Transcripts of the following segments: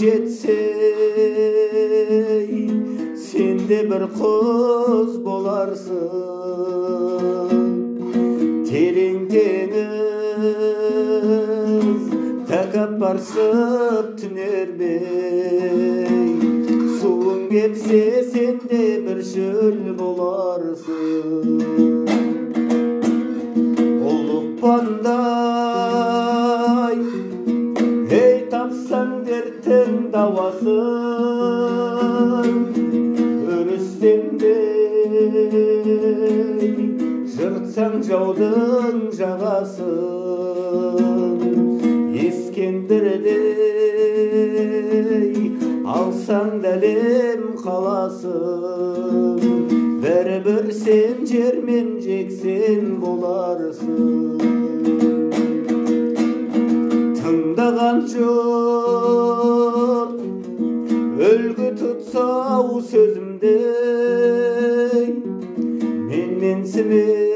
jetse sen de bir kız bolarsın. Terin deniz takap barsıp tünerbey, suun kepse sen de bir şöl bolarsın. Olup banday hey tapsan dertin davaсын, örüstendey jırtsan jaudың жағасын. Ескендірдей алсаң дәлем қаласын, бәрібір сен жермен жексен боларсың. Тыңдаған жұрт өлгі тұтсау сөзімдей, менсімей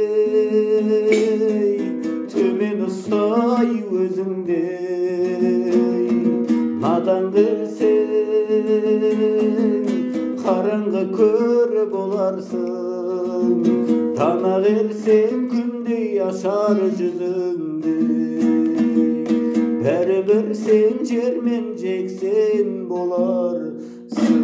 төмен ұстай өзіңдей. Надан кірсең қараңғы көр боларсың, тана керсең күндей ашар жүзіңді. Бәрібір сен жермен жексен боларсың.